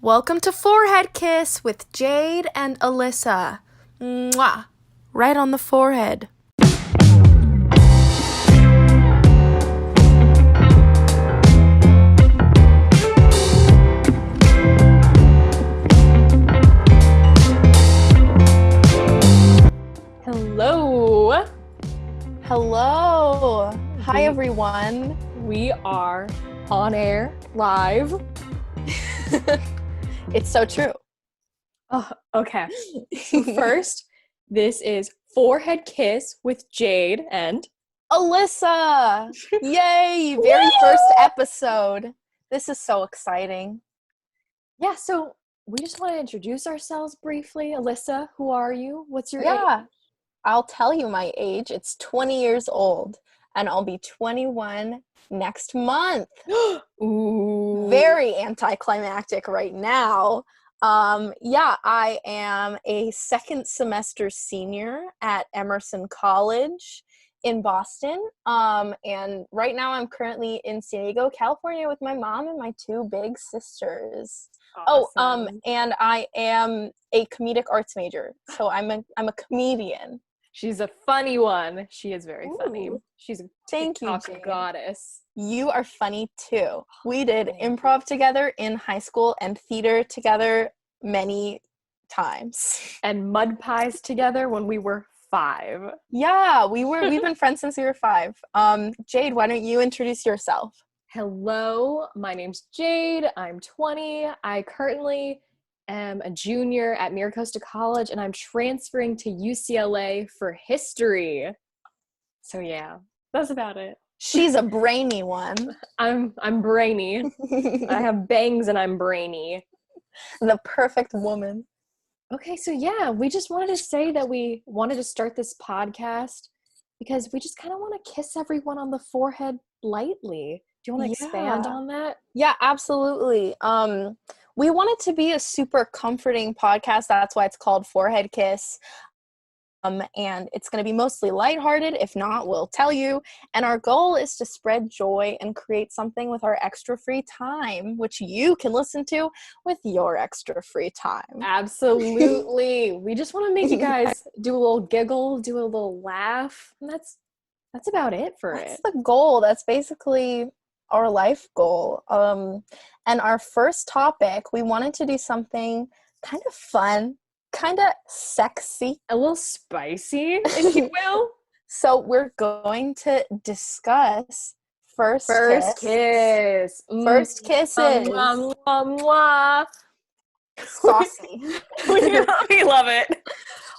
Welcome to Forehead Kiss with Jade and Alyssa. Mwah! Right on the forehead. Hello. Hello. Hi, everyone. We are on air live. It's so true. Oh, okay. So first, this is Forehead Kiss with Jade and Alyssa! Yay! Very first episode. This is so exciting. Yeah, so we just want to introduce ourselves briefly. Alyssa, who are you? What's your Yeah, I'll tell you my age. It's 20 years old, and I'll be 21 next month. age? Ooh. Very anticlimactic right now. I am a second semester senior at Emerson College in Boston. And right now I'm currently in San Diego, California with my mom and my two big sisters. Awesome. And I am a comedic arts major. So I'm a comedian. She's a funny one. She is very funny. Ooh. She's a Thank you, TikTok Jade. goddess. You are funny too. We did Thank you. improv together in high school and theater together many times. And mud pies together when we were 5. Yeah, we've been friends since we were 5. Jade, why don't you introduce yourself? Hello, my name's Jade. I'm 20. I currently am a junior at Miracosta College, and I'm transferring to UCLA for history. So yeah, that's about it. She's a brainy one. I'm brainy. I have bangs and I'm brainy. The perfect woman. Okay, so yeah, we just wanted to say that we wanted to start this podcast because we just kind of want to kiss everyone on the forehead lightly. Do you want to expand on that? Yeah, absolutely. We want it to be a super comforting podcast. That's why it's called Forehead Kiss. And it's going to be mostly lighthearted. If not, we'll tell you. And our goal is to spread joy and create something with our extra free time, which you can listen to with your extra free time. Absolutely. We just want to make you guys do a little giggle, do a little laugh. And that's about it for it. That's the goal. That's basically our life goal. And our first topic, we wanted to do something kind of fun, kind of sexy, a little spicy, if you will. So we're going to discuss first kiss. First kisses. Mwah, mwah, mwah. Saucy. We love it.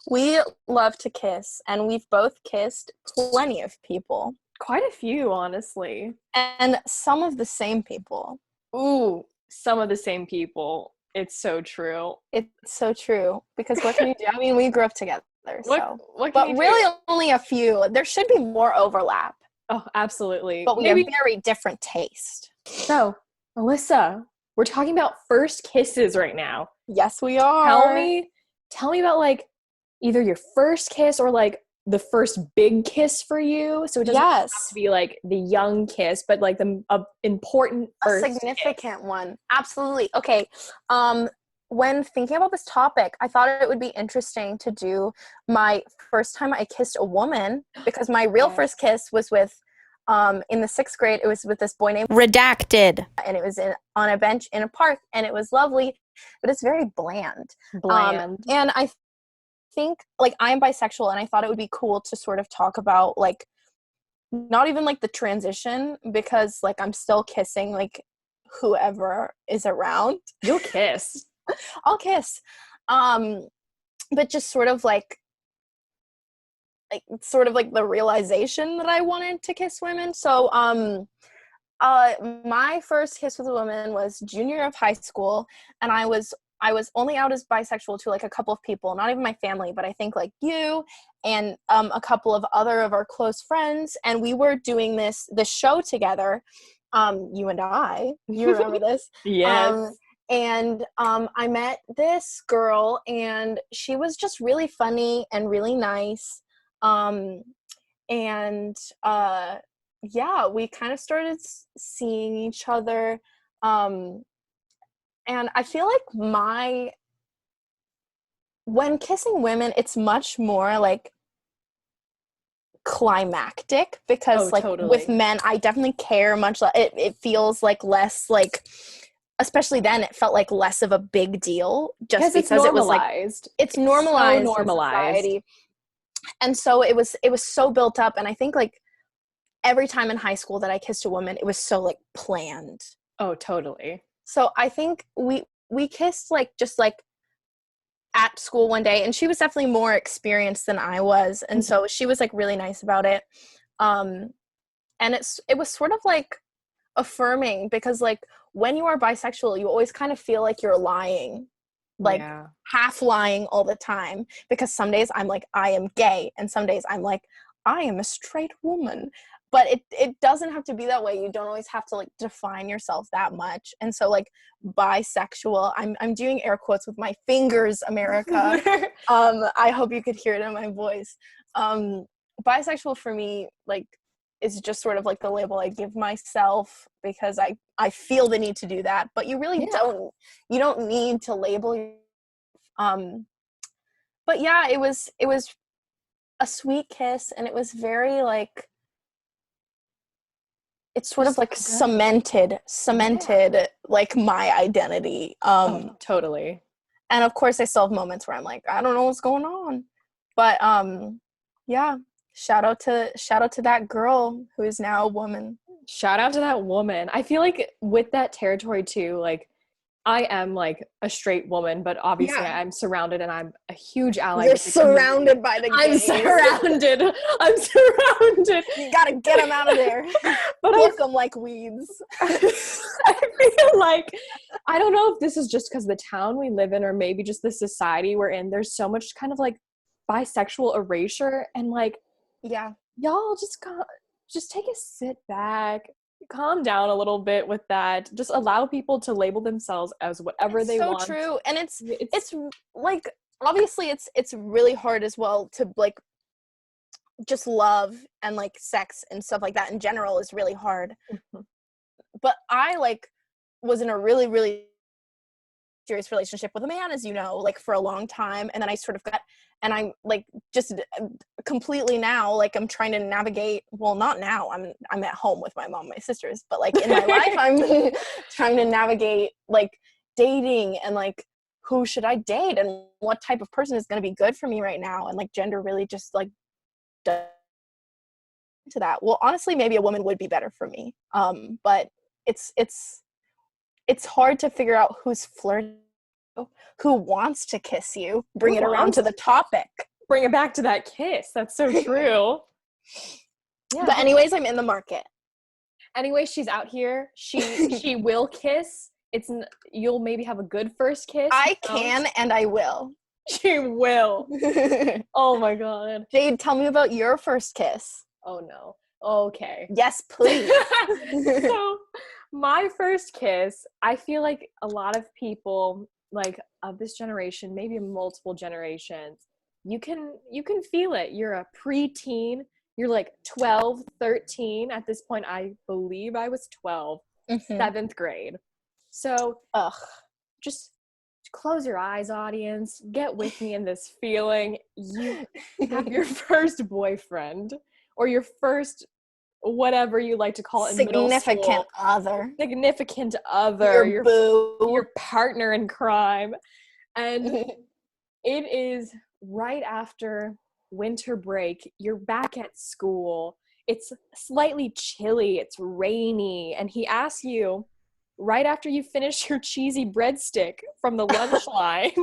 We love to kiss, and we've both kissed plenty of people. Quite a few, honestly. And some of the same people. Ooh, some of the same people. It's so true. It's so true. Because what can you do? I mean, we grew up together. What but really only a few. There should be more overlap. Oh, absolutely. But we have very different taste. So, Alyssa, we're talking about first kisses right now. Yes, we are. Tell me about like either your first kiss or like the first big kiss for you. So it doesn't have to be like the young kiss, but like the important first significant kiss. One. Absolutely. Okay. When thinking about this topic, I thought it would be interesting to do my first time I kissed a woman, because my real first kiss was with in the 6th grade. It was with this boy named Redacted, and it was on a bench in a park, and it was lovely, but it's very bland. And I think like I'm bisexual, and I thought it would be cool to sort of talk about like not even like the transition, because like I'm still kissing like whoever is around. You'll kiss. I'll kiss. But just sort of like the realization that I wanted to kiss women. So my first kiss with a woman was junior of high school, and I was only out as bisexual to like a couple of people, not even my family, but I think like you and a couple of other of our close friends, and we were doing this show together. You and I, you remember this? Yes. And I met this girl, and she was just really funny and really nice. We kind of started seeing each other. And I feel like when kissing women, it's much more like climactic, because Oh, like with totally. men, I definitely care much less. It feels like less like, especially then, it felt like less of a big deal, just Because it's because it was like, normalized. it's It's so normalized in normalized. society. And so it was so built up. And I think like every time in high school that I kissed a woman, it was so like planned. Oh, totally. So I think we kissed like just like at school one day, and she was definitely more experienced than I was, and so she was like really nice about it. um and it was sort of like affirming, because like when you are bisexual, you always kind of feel like you're lying, like Yeah. half lying all the time, because some days I'm like I am gay, and some days I'm like I am a straight woman. But it doesn't have to be that way. You don't always have to like define yourself that much. And so like bisexual, I'm doing air quotes with my fingers, America. I hope you could hear it in my voice. Bisexual for me, like, is just sort of like the label I give myself, because I feel the need to do that. But you really Yeah. don't need to label. Um, but yeah, it was a sweet kiss, and it was very like, it's sort of Just like so good. cemented like my identity. Oh, totally. And of course I still have moments where I'm like, I don't know what's going on. But yeah, shout out to that girl who is now a woman. Shout out to that woman. I feel like with that territory too, like I am like a straight woman, but obviously Yeah. I'm surrounded and I'm a huge ally You're with the community. surrounded by the I'm gays. surrounded. I'm surrounded. You gotta get them out of there. But Pluck them like weeds. I feel like, I don't know if this is just because the town we live in, or maybe just the society we're in, there's so much kind of like bisexual erasure, and like, Yeah. y'all just take a sit back, calm down a little bit with that. Just allow people to label themselves as whatever It's they so want. true. And it's like, obviously it's really hard as well to like just love, and like sex and stuff like that in general is really hard. Mhm. But I like was in a really, really serious relationship with a man, as you know, like for a long time, and then I sort of got, and I'm like just completely now, like I'm trying to navigate, well, not now, I'm at home with my mom and my sisters, but like in my life I'm trying to navigate like dating, and like who should I date, and what type of person is going to be good for me right now, and like gender really just like does to that. Well, honestly, maybe a woman would be better for me, but it's hard to figure out who's flirting, who wants to kiss you, bring it around to the topic. Bring it back to that kiss. That's so true. Yeah. But anyways, I'm in the market. Anyway, she's out here. She will kiss. You'll maybe have a good first kiss. I can, and I will. She will. Oh my god. Jade, tell me about your first kiss. Oh no. Okay. Yes, please. So, my first kiss, I feel like a lot of people like of this generation, maybe multiple generations, you can feel it. You're a preteen. You're like 12, 13. At this point, I believe I was 12, Mm-hmm. 7th grade. So, Ugh. just close your eyes, audience. Get with me in this feeling. You have your first boyfriend, or your first whatever you like to call it in middle school. Significant other. Significant other. Your boo. Your partner in crime. And it is right after winter break. You're back at school. It's slightly chilly. It's rainy. And he asks you, right after you finish your cheesy breadstick from the lunch lines,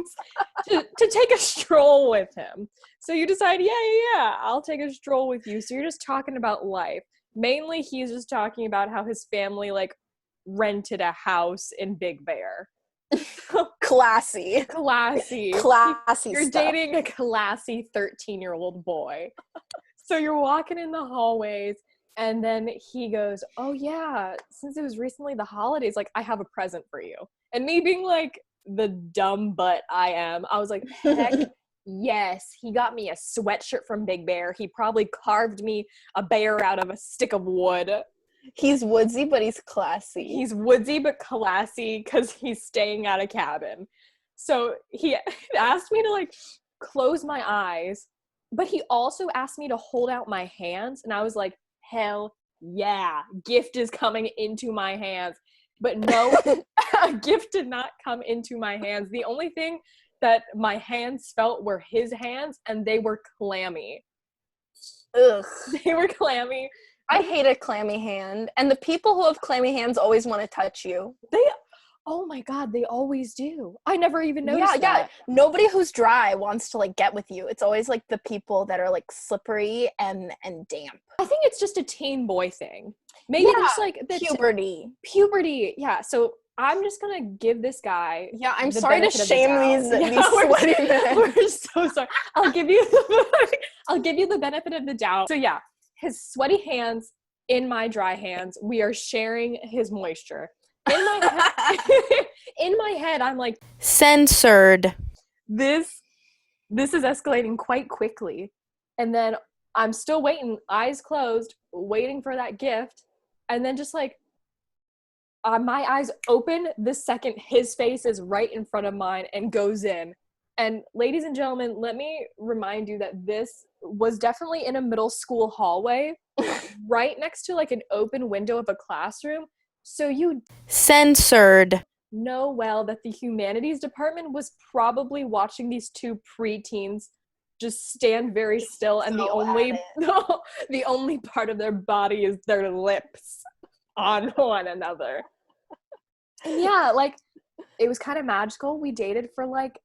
to take a stroll with him. So you decide, yeah, I'll take a stroll with you. So you're just talking about life. Mainly, he's just talking about how his family, like, rented a house in Big Bear. Classy. Classy. You're stuff. dating a classy 13-year-old boy. So you're walking in the hallways, and then he goes, oh yeah, since it was recently the holidays, like, I have a present for you. And me being like the dumb butt I am, I was like, heck yes. He got me a sweatshirt from Big Bear. He probably carved me a bear out of a stick of wood. He's woodsy, but he's classy. He's woodsy but classy because he's staying at a cabin. So he asked me to like close my eyes, but he also asked me to hold out my hands, and I was like, hell yeah, gift is coming into my hands. But no, a gift did not come into my hands. The only thing that my hands felt were his hands, and they were clammy. Ugh. They were clammy. I hate a clammy hand. And the people who have clammy hands always want to touch you. Oh my God, they always do. I never even noticed that. Yeah. Nobody who's dry wants to like get with you. It's always like the people that are like slippery and damp. I think it's just a teen boy thing. Maybe there's like puberty. Puberty. Yeah. So I'm just gonna give this guy. Yeah, I'm sorry to shame these sweaty men. We're so sorry. I'll give you the benefit of the doubt. So yeah, his sweaty hands in my dry hands. We are sharing his moisture. In my head, I'm like, censored. This is escalating quite quickly. And then I'm still waiting, eyes closed, waiting for that gift. And then just like, my eyes open the second his face is right in front of mine and goes in. And ladies and gentlemen, let me remind you that this was definitely in a middle school hallway, right next to like an open window of a classroom. So you censored. Know well that the humanities department was probably watching these two preteens just stand very still, and the only part of their body is their lips on one another. And yeah, like it was kind of magical. We dated for like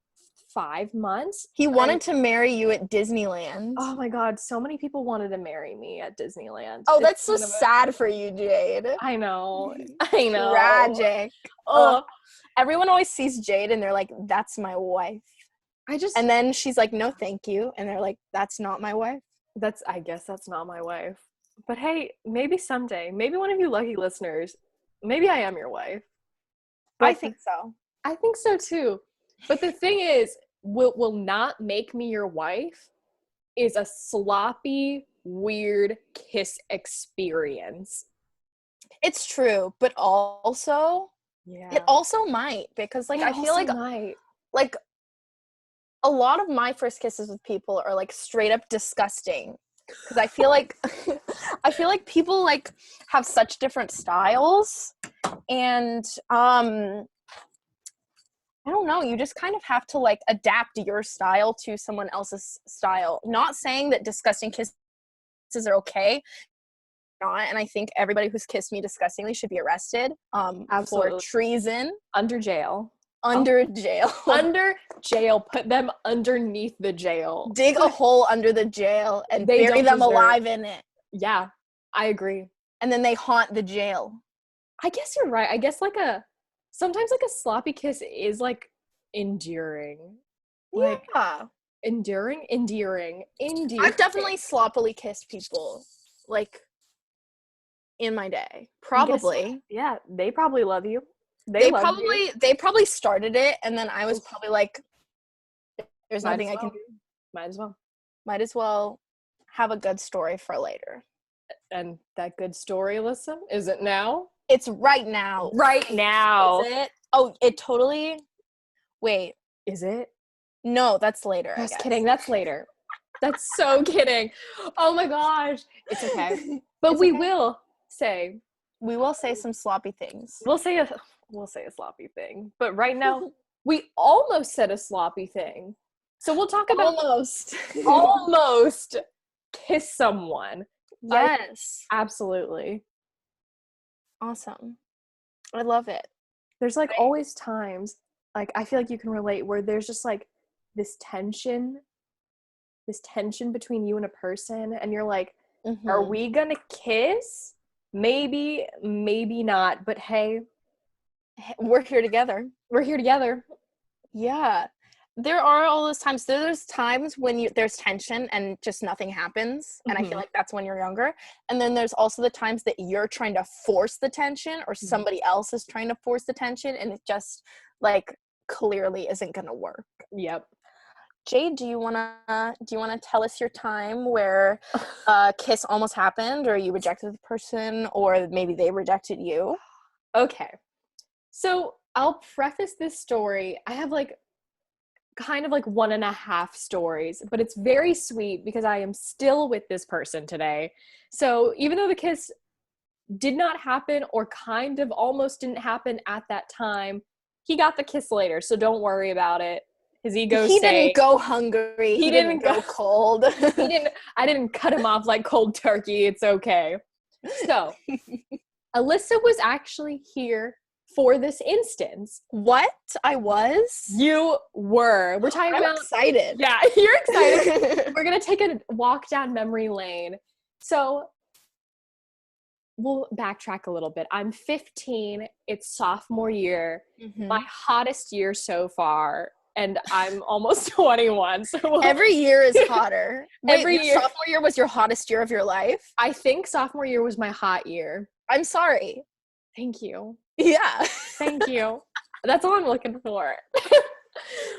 5 months. He wanted to marry you at Disneyland. Oh my God, so many people wanted to marry me at Disneyland. Oh, that's so sad for you, Jade. I know. Tragic. Oh, everyone always sees Jade and they're like, that's my wife. And then she's like, no, thank you. And they're like, that's not my wife. I guess that's not my wife. But hey, maybe someday, maybe one of you lucky listeners, maybe I am your wife. But I think so. I think so too. But the thing is, will not make me your wife is a sloppy, weird kiss experience. It's true, but also, it also might, because like I feel like a lot of my first kisses with people are like straight up disgusting, because I feel like people like have such different styles, and I don't know, you just kind of have to like adapt your style to someone else's style. Not saying that disgusting kisses are okay, not, and I think everybody who's kissed me disgustingly should be arrested for treason. Under jail. Under jail. Put them underneath the jail. Dig a hole under the jail and bury them alive in it. Yeah, I agree. And then they haunt the jail. I guess you're right. I guess like sometimes like a sloppy kiss is like endearing. Like, yeah. Endearing. I've definitely sloppily kissed people, like, in my day. Probably. Yeah, they probably love you. They probably started it, and then I was probably like, there's nothing I can do. Might as well have a good story for later. And that good story, Alyssa, is it now? It's right now. Right now. Is it? Oh, it totally... Wait. Is it? No, that's later. Just kidding. That's later. That's so kidding. Oh my gosh. It's okay. But we will say some sloppy things. We'll say a sloppy thing. But right now, we almost said a sloppy thing. So we'll talk about almost kiss someone. Yes. Absolutely. Awesome. I love it. There's like always times, like I feel like you can relate, where there's just like this tension between you and a person, and you're like, are we gonna kiss? Maybe, maybe not, but hey, we're here together. Yeah. There are all those times. There's times when there's tension and just nothing happens, and I feel like that's when you're younger. And then there's also the times that you're trying to force the tension, or somebody else is trying to force the tension, and it just like clearly isn't gonna work. Yep. Jade, do you wanna tell us your time where a kiss almost happened, or you rejected the person, or maybe they rejected you? Okay. So I'll preface this story. I have like kind of like one and a half stories, but it's very sweet because I am still with this person today. So even though the kiss did not happen or kind of almost didn't happen at that time, he got the kiss later. So don't worry about it. His ego's He safe. didn't go hungry. He He didn't didn't go go cold. I didn't cut him off like cold turkey. It's okay. So Alyssa was actually here for this instance. What? I was? You were. We're talking I'm about excited. Yeah, you're excited. We're gonna take a walk down memory lane. So we'll backtrack a little bit. I'm 15. It's sophomore year, my hottest year so far, and I'm almost 21. So Every year is hotter. Wait, Every your year. sophomore year was your hottest year of your life? I think sophomore year was my hot year. I'm sorry. Thank you. Yeah. Thank you. That's all I'm looking for.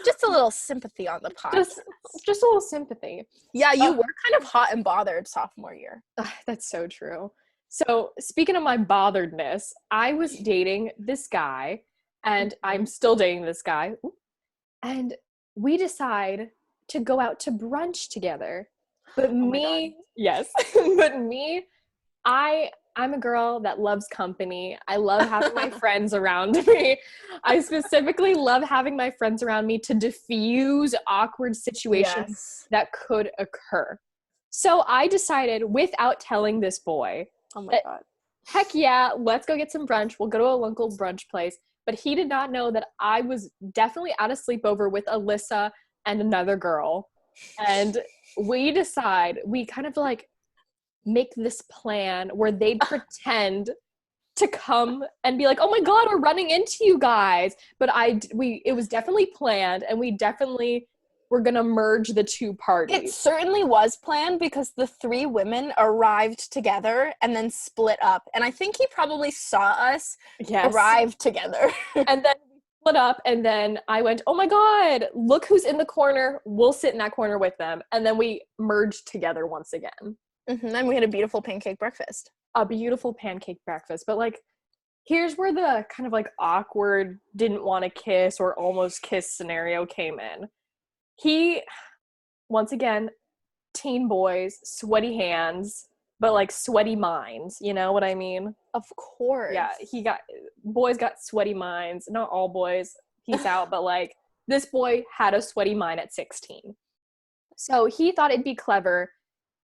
Just a little sympathy on the podcast. Just a little sympathy. Yeah, you were kind of hot and bothered sophomore year. That's so true. So speaking of my botheredness, I was dating this guy, and I'm still dating this guy. And we decide to go out to brunch together. But yes, but me, I'm a girl that loves company. I love having my friends around me. I specifically love having my friends around me to diffuse awkward situations that could occur. So I decided, without telling this boy, Oh my God. heck yeah, let's go get some brunch. We'll go to a local brunch place. But he did not know that I was definitely at a sleepover with Alyssa and another girl. And we kind of like make this plan where they'd pretend to come and be like, oh my God, we're running into you guys. But it was definitely planned, and we definitely were going to merge the two parties. It certainly was planned because the three women arrived together and then split up. And I think he probably saw us arrive together. And then we split up, and then I went, oh my God, look who's in the corner. We'll sit in that corner with them. And then we merged together once again. And we had a beautiful pancake breakfast. A beautiful pancake breakfast. But like, here's where the kind of like awkward, didn't want to kiss or almost kiss scenario came in. He, once again, teen boys, sweaty hands, but like sweaty minds, you know what I mean? Of course. Yeah, boys got sweaty minds. Not all boys, peace out, but like this boy had a sweaty mind at 16. So he thought it'd be clever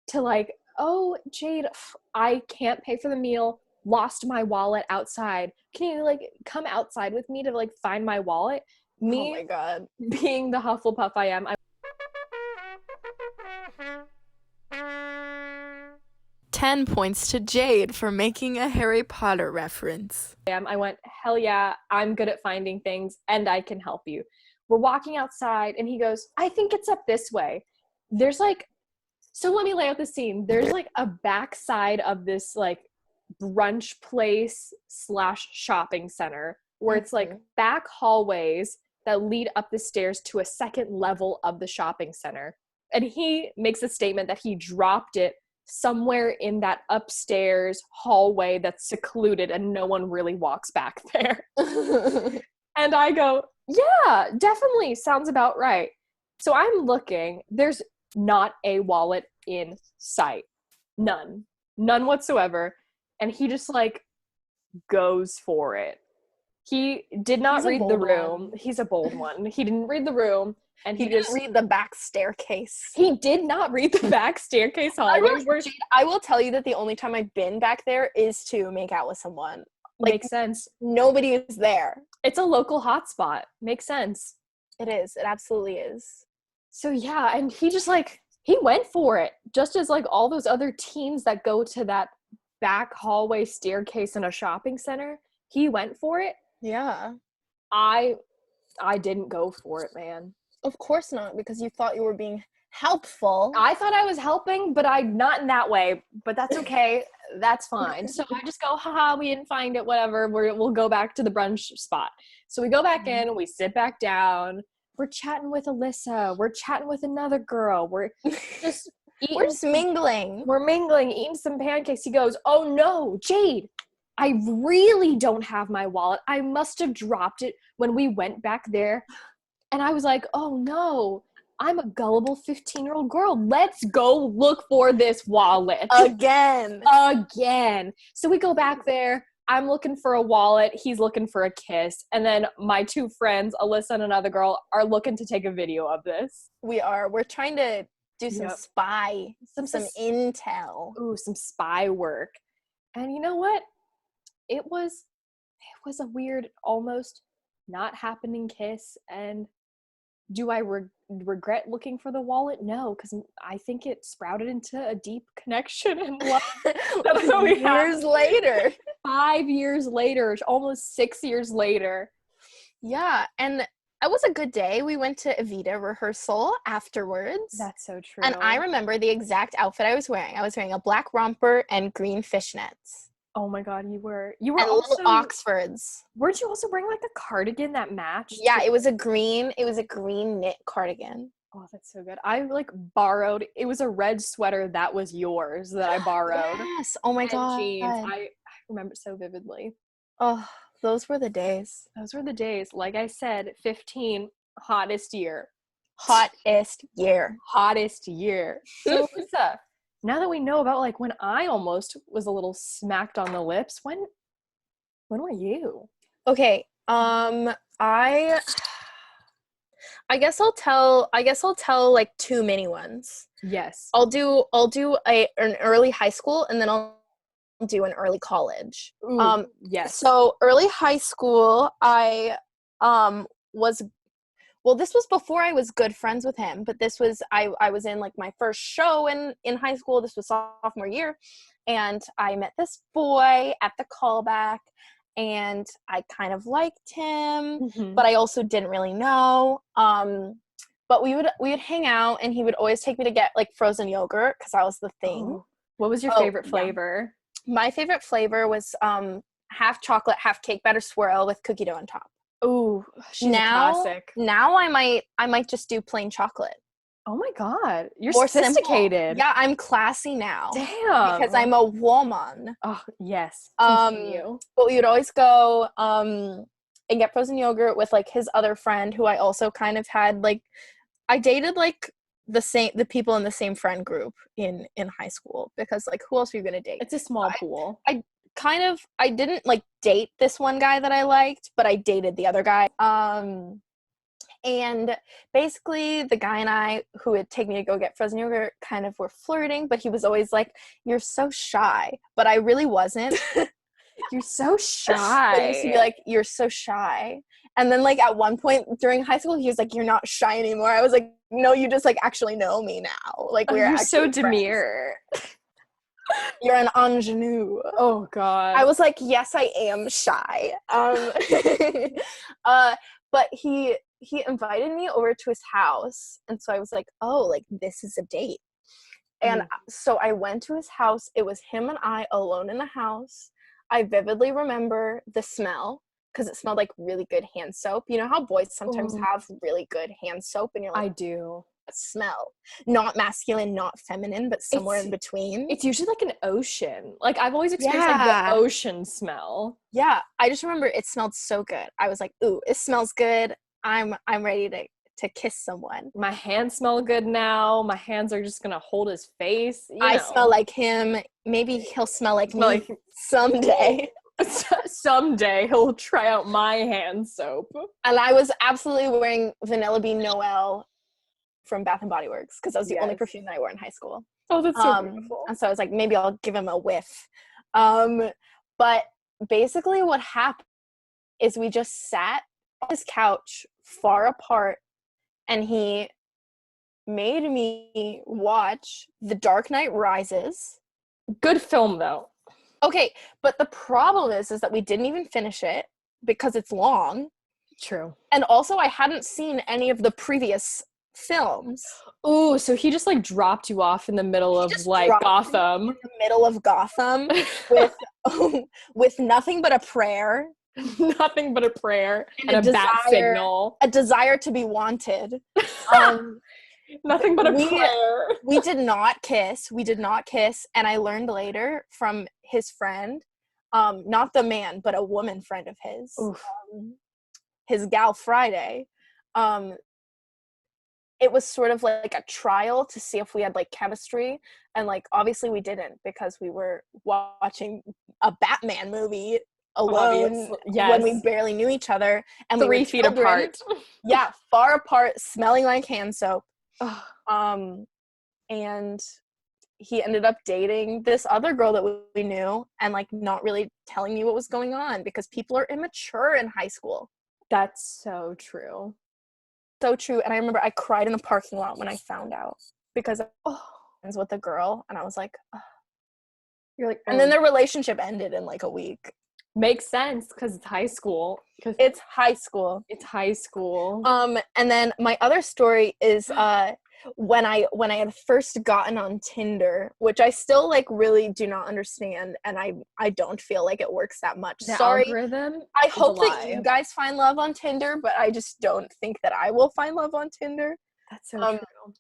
to like, oh, Jade, I can't pay for the meal, lost my wallet outside. Can you like come outside with me to like find my wallet? Me, oh my God, being the Hufflepuff I am, 10 points to Jade for making a Harry Potter reference. I went, hell yeah, I'm good at finding things and I can help you. We're walking outside and he goes, I think it's up this way. There's like, so let me lay out the scene. There's like a backside of this like brunch place / shopping center where it's like back hallways that lead up the stairs to a second level of the shopping center. And he makes a statement that he dropped it somewhere in that upstairs hallway that's secluded and no one really walks back there. And I go, yeah, definitely sounds about right. So I'm looking, there's not a wallet in sight. None whatsoever. And he just like goes for it. He did not read the room. He's a bold one. He didn't read the room. And he didn't read the back staircase. He did not read the back staircase hallway. I will tell you that the only time I've been back there is to make out with someone. Like, makes sense. Nobody is there. It's a local hotspot. Makes sense. It is. It absolutely is. So yeah, and he just like, he went for it. Just as like all those other teens that go to that back hallway staircase in a shopping center, he went for it. Yeah. I didn't go for it, man. Of course not, because you thought you were being helpful. I thought I was helping, but not in that way. But that's okay. That's fine. So I just go, haha, we didn't find it, whatever. We'll go back to the brunch spot. So we go back in, we sit back down. we're chatting with Alyssa. We're chatting with another girl. We're just eating. We're just mingling. We're mingling, eating some pancakes. He goes, oh no, Jade, I really don't have my wallet. I must have dropped it when we went back there. And I was like, oh no, I'm a gullible 15-year-old girl. Let's go look for this wallet. Again. So we go back there. I'm looking for a wallet. He's looking for a kiss. And then my two friends, Alyssa and another girl, are looking to take a video of this. We're trying to do some some intel. Ooh, some spy work. And you know what? It was a weird, almost not happening kiss. And do I regret looking for the wallet? No, because I think it sprouted into a deep connection and love. That's what we years later. 5 years later, almost 6 years later. Yeah, and it was a good day. We went to Evita rehearsal afterwards. That's so true. And I remember the exact outfit I was wearing. I was wearing a black romper and green fishnets. Oh my god, you were and also little Oxfords. Weren't you also wearing like a cardigan that matched? Yeah, it was a green knit cardigan. Oh, that's so good. I borrowed, it was a red sweater that was yours that I borrowed. Yes. Oh my god. Jeans. I remember it so vividly. Oh, those were the days. Those were the days. Like I said, 15, hottest year. Hottest year. So Lisa, now that we know about when I almost was a little smacked on the lips, when were you? Okay. I guess I'll tell like two mini ones. Yes. I'll do an early high school and then I'll do an early college. Ooh, yes. So early high school, I this was before I was good friends with him, but this was I was in like my first show in high school. This was sophomore year, and I met this boy at the callback, and I kind of liked him, but I also didn't really know. But we would hang out, and he would always take me to get like frozen yogurt because that was the thing. Oh. What was your favorite flavor? Yeah. My favorite flavor was half chocolate, half cake batter swirl with cookie dough on top. Ooh, she's a classic. Now I might just do plain chocolate. Oh my god, you're More sophisticated. Simple. Yeah, I'm classy now. Damn. Because I'm a woman. Oh yes. Continue. But we would always go and get frozen yogurt with like his other friend, who I also kind of had like. I dated like the people in the same friend group in high school, because like who else are you gonna date? It's a small pool. I didn't like date this one guy that I liked, but I dated the other guy. And basically the guy and I, who would take me to go get frozen yogurt, kind of were flirting, but he was always like, "You're so shy," but I really wasn't. You're so shy. But he used to be like, "You're so shy." And then like at one point during high school, he was like, "You're not shy anymore." I was like, "No, you just like actually know me now. Like you're so demure." You're an ingenue. Oh god. I was like, yes, I am shy. But he invited me over to his house, and so I was like, oh, like this is a date. And so I went to his house. It was him and I alone in the house. I vividly remember the smell, because it smelled like really good hand soap. You know how boys sometimes have really good hand soap, and you're like, I do. Smell, not masculine, not feminine, but somewhere in between. It's usually like an ocean. Like I've always experienced like the ocean smell. Yeah, I just remember it smelled so good. I was like, ooh, it smells good. I'm ready to kiss someone. My hands smell good now. My hands are just gonna hold his face. I smell like him. Maybe he'll smell like me someday. Someday he'll try out my hand soap. And I was absolutely wearing Vanilla Bean Noel from Bath and Body Works, because that was the only perfume that I wore in high school. Oh, that's so beautiful. And so I was like, maybe I'll give him a whiff. But basically what happened is we just sat on his couch far apart, and he made me watch The Dark Knight Rises. Good film, though. Okay, but the problem is that we didn't even finish it because it's long. True. And also I hadn't seen any of the previous films. Ooh, so he just like dropped you off in the middle of like Gotham. In the middle of Gotham with nothing but a prayer Nothing but a prayer and a a bat signal. A desire to be wanted. Nothing but a prayer. We did not kiss. And I learned later from his friend, not the man, but a woman friend of his gal Friday. It was sort of like a trial to see if we had like chemistry, and like obviously we didn't, because we were watching a Batman movie alone when we barely knew each other, and 3 feet apart. Yeah, far apart, smelling like hand soap. And he ended up dating this other girl that we knew, and like not really telling me what was going on, because people are immature in high school. That's so true. So true. And I remember I cried in a parking lot when I found out, because I was with a girl, and I was like, you're like, and then their relationship ended in like a week. Makes sense, because it's high school. It's high school. And then my other story is when I had first gotten on Tinder, which I still like really do not understand, and I don't feel like it works that much. The Sorry. algorithm. I hope that you guys find love on Tinder, but I just don't think that I will find love on Tinder. That's so true.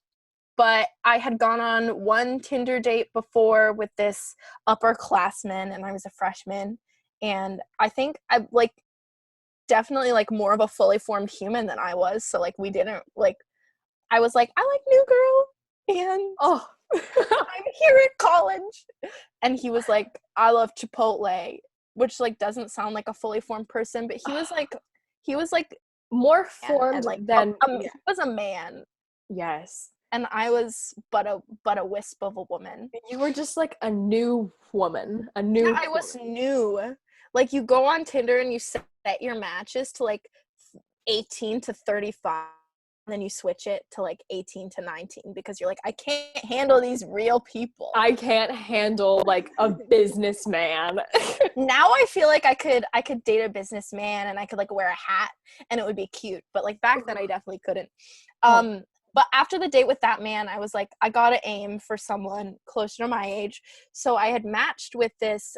But I had gone on one Tinder date before with this upperclassman, and I was a freshman, and I think I like definitely like more of a fully formed human than I was. So like we didn't like. I was like, I like new girl, and I'm here at college. And he was like, I love Chipotle, which like doesn't sound like a fully formed person, but he was like more formed than he was a man. Yes. And I was but a wisp of a woman. You were just like a new woman. I was new. Like you go on Tinder and you set your matches to like 18 to 35. And then you switch it to like 18 to 19, because you're like, I can't handle these real people. I can't handle like a businessman. Now I feel like I could date a businessman, and I could like wear a hat and it would be cute. But like back then I definitely couldn't. But after the date with that man, I was like, I gotta aim for someone closer to my age. So I had matched with this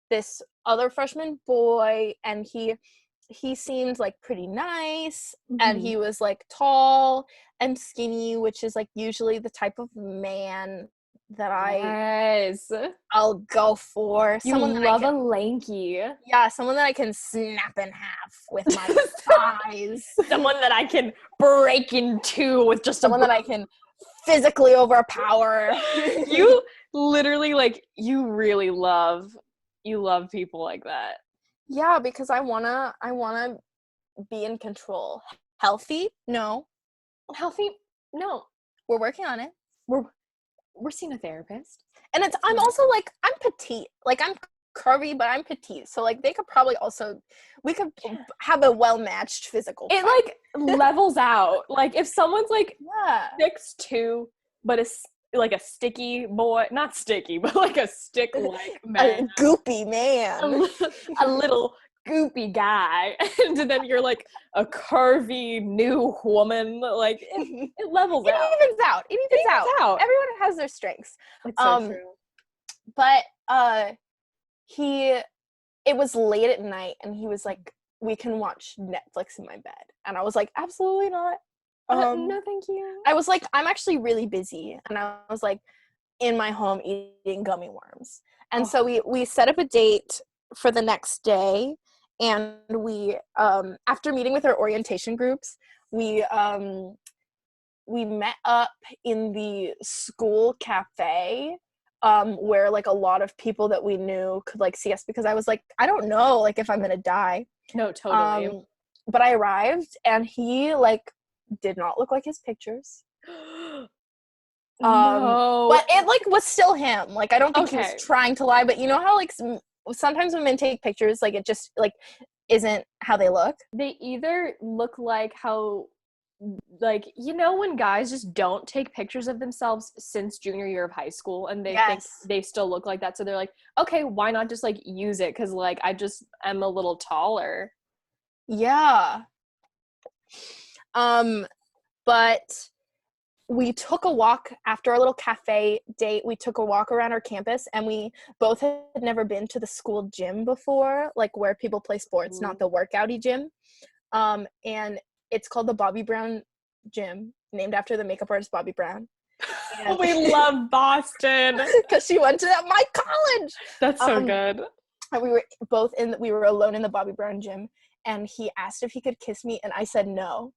this other freshman boy, and he seemed like pretty nice, and he was like tall and skinny, which is like usually the type of man that I'll go for. You love a lanky. Yeah, someone that I can snap in half with my thighs. Someone that I can break in two with just someone that I can physically overpower. You literally like you love people like that. Yeah, because I wanna be in control. Healthy? No. We're working on it. We're seeing a therapist. And I'm also like, I'm petite. Like I'm curvy, but I'm petite. So like we could have a well-matched physical. It like levels out. Like if someone's like 6'2", but like a sticky boy, not sticky, but like a stick-like man. A goopy man. A little goopy guy. And then you're like a curvy new woman. Like it levels out. It evens out. Everyone has their strengths. It's so true. But it was late at night, and he was like, we can watch Netflix in my bed. And I was like, absolutely not. No, thank you. I was like, I'm actually really busy. And I was like in my home eating gummy worms. And so we set up a date for the next day. And we, after meeting with our orientation groups, we met up in the school cafe, where like a lot of people that we knew could like see us, because I was like, I don't know, like if I'm going to die. No, totally. But I arrived, and he like did not look like his pictures. No. But it like was still him. Like I don't think he was trying to lie, but you know how like sometimes when men take pictures, like it just like isn't how they look. They either look like how, like, you know, when guys just don't take pictures of themselves since junior year of high school, and they think they still look like that, so they're like, okay, why not just like use it, because like I just am a little taller. Yeah. But we took a walk after our little cafe date. We took a walk around our campus, and we both had never been to the school gym before, like where people play sports, not the workouty gym. And it's called the Bobby Brown Gym, named after the makeup artist Bobby Brown. And We love Boston. because she went to my college. That's so good. And we were alone in the Bobby Brown Gym, and he asked if he could kiss me, and I said no.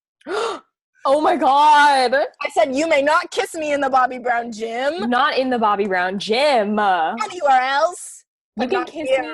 Oh my God. I said, you may not kiss me in the Bobby Brown Gym. Not in the Bobby Brown Gym. Anywhere else. You can kiss me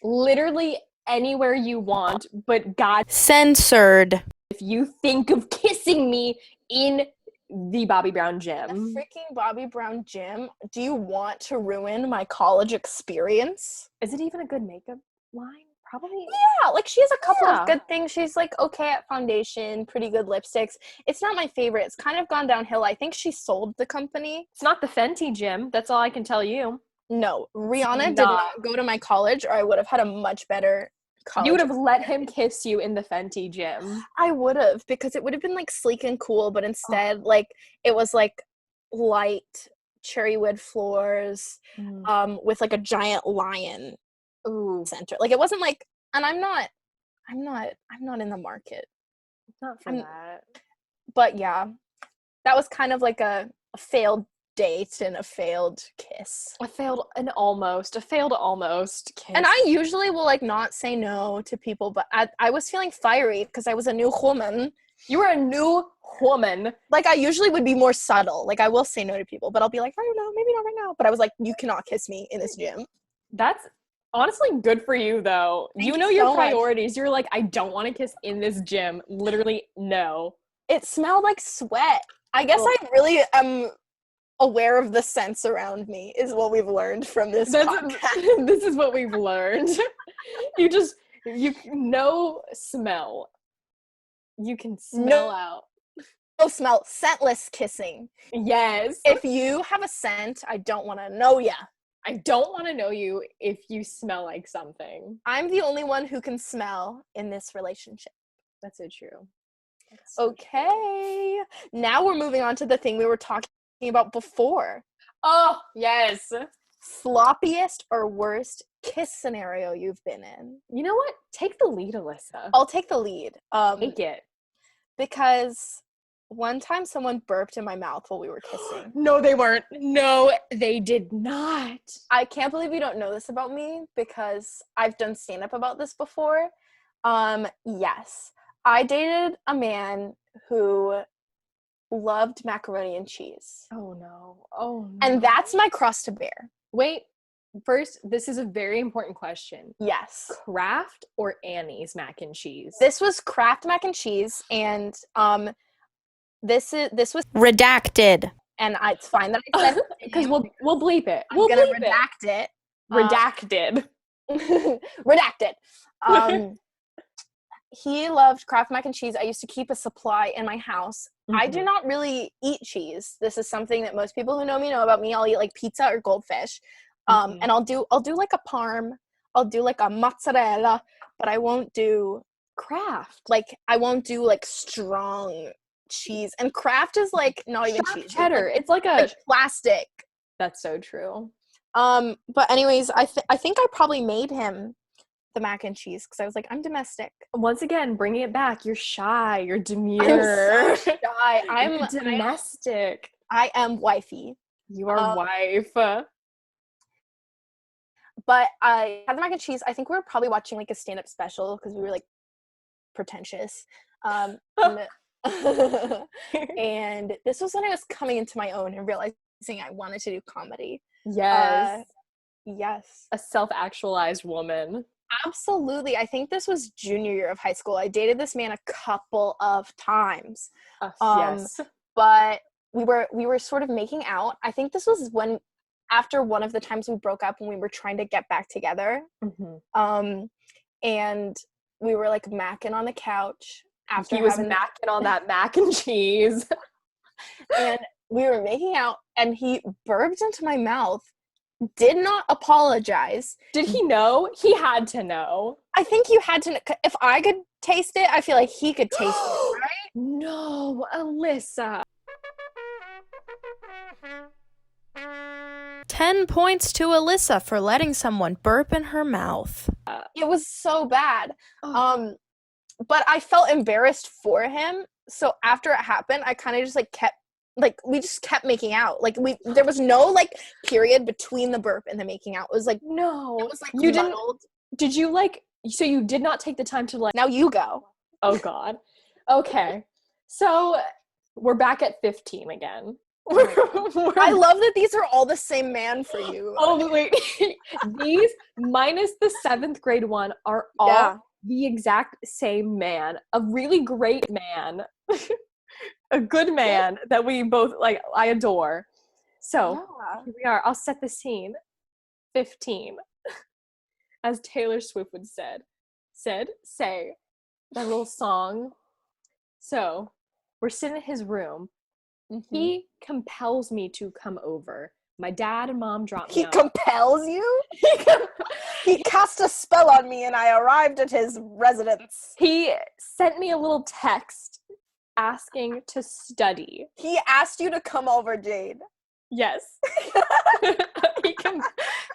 literally anywhere you want, but God, Censored. if you think of kissing me in the Bobby Brown Gym. The freaking Bobby Brown Gym. Do you want to ruin my college experience? Is it even a good makeup line? Probably. Yeah, like she has a couple of good things. She's like okay at foundation, pretty good lipsticks. It's not my favorite. It's kind of gone downhill. I think she sold the company. It's not the Fenty Gym. That's all I can tell you. No, Rihanna did not go to my college, or I would have had a much better college. You would have let him kiss you in the Fenty Gym. I would have, because it would have been like sleek and cool, but instead like it was like light cherry wood floors with like a giant lion center. Like it wasn't like, and I'm not in the market. Not for that. But yeah, that was kind of like a failed date and a failed kiss. A failed almost kiss. And I usually will like not say no to people, but I was feeling fiery because I was a new woman. You were a new woman. Like I usually would be more subtle. Like I will say no to people, but I'll be like, I don't know, maybe not right now. But I was like, you cannot kiss me in this gym. That's honestly good for you though. Thank you know you your so priorities. much. You're like, I don't want to kiss in this gym. Literally, no. It smelled like sweat. I guess I really am aware of the scents around me is what we've learned from this podcast. This is what we've learned. You know smell. You can smell out. No smell. Scentless kissing. Yes. If you have a scent, I don't want to know ya. I don't want to know you if you smell like something. I'm the only one who can smell in this relationship. That's so true. Okay. Now we're moving on to the thing we were talking about before. Oh, yes. Floppiest or worst kiss scenario you've been in. You know what? Take the lead, Alyssa. I'll take the lead. Take it. Because one time someone burped in my mouth while we were kissing. No, they weren't. No, they did not. I can't believe you don't know this about me because I've done stand-up about this before. Yes. I dated a man who loved macaroni and cheese. Oh, no. Oh, no. And that's my cross to bear. Wait. First, this is a very important question. Yes. Kraft or Annie's mac and cheese? This was Kraft mac and cheese, and this was Redacted. and it's fine that I said because we'll bleep it. I'm gonna redact it. Redacted. Redacted. He loved Kraft mac and cheese. I used to keep a supply in my house. Mm-hmm. I do not really eat cheese. This is something that most people who know me know about me. I'll eat like pizza or goldfish. And I'll do like a parm. I'll do like a mozzarella, but I won't do Kraft. Like I won't do like strong cheese. And Kraft is like not even cheese. Cheddar. It's like a plastic. That's so true. But anyways, I think I probably made him the mac and cheese because I was like, I'm domestic. Once again, bringing it back. You're shy. You're demure. I'm so shy. I'm domestic. I am wifey. You are wife. But I had the mac and cheese. I think we were probably watching like a stand-up special because we were like pretentious. And this was when I was coming into my own and realizing I wanted to do comedy. Yes. Yes. A self-actualized woman. Absolutely. I think this was junior year of high school. I dated this man a couple of times. Yes. But we were sort of making out. I think this was after one of the times we broke up when we were trying to get back together. Mm-hmm. And we were like macking on the couch after he was macking on that mac and cheese. And we were making out and he burped into my mouth, did not apologize. Did he know? He had to know. I think you had to know. If I could taste it, I feel like he could taste it, right? No, Alyssa. 10 points to Alyssa for letting someone burp in her mouth. It was so bad. Oh. But I felt embarrassed for him. So after it happened, I kind of just we just kept making out. There was no like period between the burp and the making out. It was like, No. it was like You muddled. Did you so you did not take the time to Now you go. Oh God. Okay. So we're back at 15 again. I love that these are all the same man for you. Oh, wait. These minus the 7th grade one are all the exact same man. A really great man. A good man that we both, I adore. So, here we are. I'll set the scene. 15. As Taylor Swift would say. That little song. So, we're sitting in his room. Mm-hmm. He compels me to come over. My dad and mom dropped me off. He compels you? He cast a spell on me and I arrived at his residence. He sent me a little text asking to study. He asked you to come over, Jade. Yes.